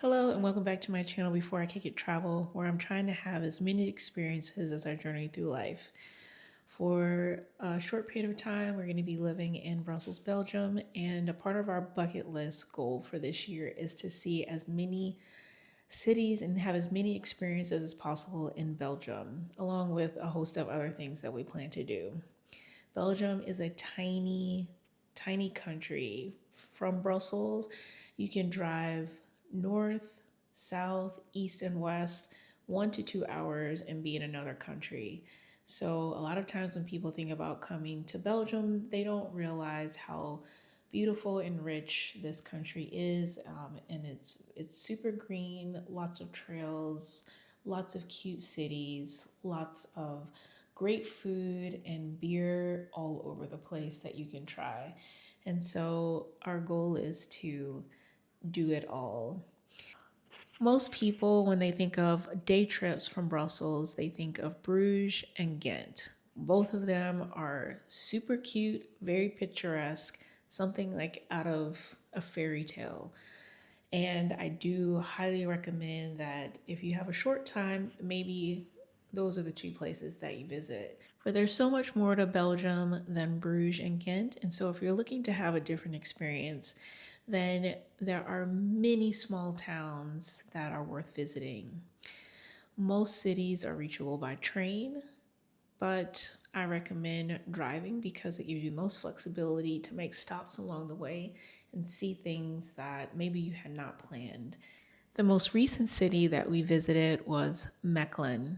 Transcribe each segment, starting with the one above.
Hello and welcome back to my channel Before I Kick It Travel, where I'm trying to have as many experiences as I journey through life. For a short period of time, we're going to be living in Brussels, Belgium, and a part of our bucket list goal for this year is to see as many cities and have as many experiences as possible in Belgium, along with a host of other things that we plan to do. Belgium is a tiny country. From Brussels, you can drive north, south, east, and west 1 to 2 hours and be in another country. So, a lot of times when people think about coming to Belgium, they don't realize how beautiful and rich this country is. And it's super green, lots of trails, lots of cute cities, lots of great food and beer all over the place that you can try. And so our goal is to do it all. Most people, when they think of day trips from Brussels, they think of Bruges and Ghent. Both of them are super cute, very picturesque, something like out of a fairy tale. And I do highly recommend that if you have a short time, maybe those are the two places that you visit. But there's so much more to Belgium than Bruges and Ghent. And so if you're looking to have a different experience, then there are many small towns that are worth visiting. Most cities are reachable by train, but I recommend driving because it gives you most flexibility to make stops along the way and see things that maybe you had not planned. The most recent city that we visited was Mechelen.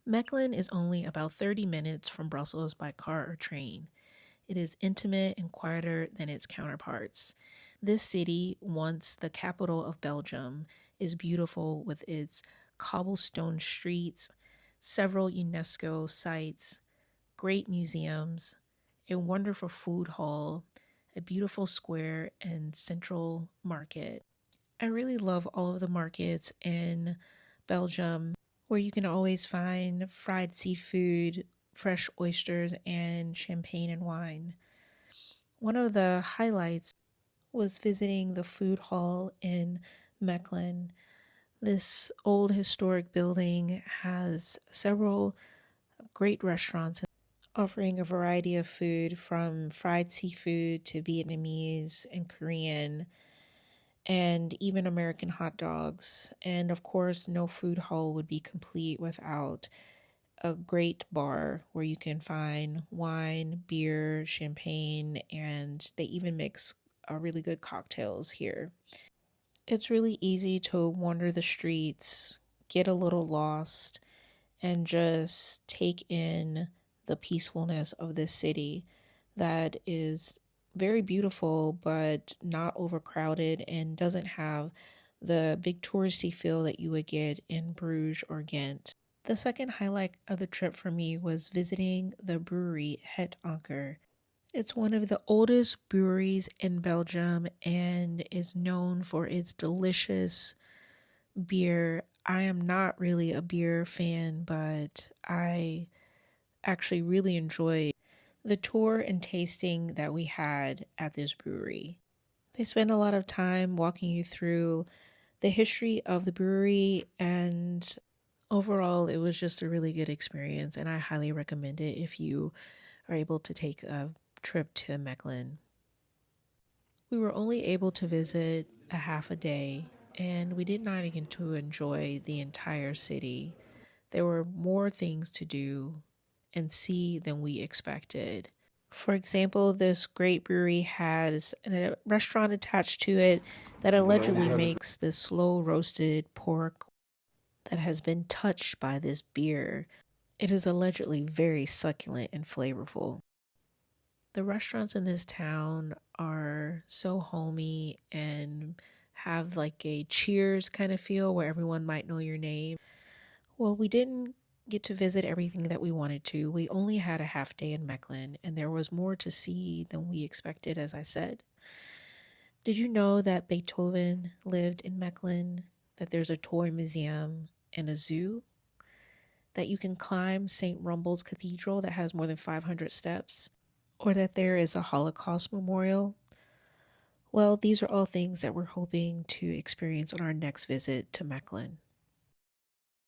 Mechelen is only about 30 minutes from Brussels by car or train. It is intimate and quieter than its counterparts. This city, once the capital of Belgium, is beautiful with its cobblestone streets, several UNESCO sites, great museums, a wonderful food hall, a beautiful square, and central market. I really love all of the markets in Belgium where you can always find fried seafood, fresh oysters, and champagne and wine. One of the highlights was visiting the food hall in Mechelen. This old historic building has several great restaurants offering a variety of food from fried seafood to Vietnamese and Korean and even American hot dogs. And of course, no food hall would be complete without a great bar where you can find wine, beer, champagne, and they even mix really good cocktails here. It's really easy to wander the streets, get a little lost, and just take in the peacefulness of this city that is very beautiful but not overcrowded and doesn't have the big touristy feel that you would get in Bruges or Ghent. The second highlight of the trip for me was visiting the brewery Het Anker. It's one of the oldest breweries in Belgium and is known for its delicious beer. I am not really a beer fan, but I actually really enjoyed the tour and tasting that we had at this brewery. They spend a lot of time walking you through the history of the brewery, and overall, it was just a really good experience. And I highly recommend it if you are able to take a trip to Mechelen. We were only able to visit a half a day, and we did not get to enjoy the entire city. There were more things to do and see than we expected. For example, this great brewery has a restaurant attached to it that allegedly makes this slow roasted pork that has been touched by this beer. It is allegedly very succulent and flavorful. The restaurants in this town are so homey and have like a cheers kind of feel where everyone might know your name. Well, we didn't get to visit everything that we wanted to. We only had a half day in Mechelen, and there was more to see than we expected, as I said. Did you know that Beethoven lived in Mechelen? That there's a toy museum and a zoo? That you can climb St. Rumble's Cathedral that has more than 500 steps? Or that there is a Holocaust memorial? Well, these are all things that we're hoping to experience on our next visit to Mechelen.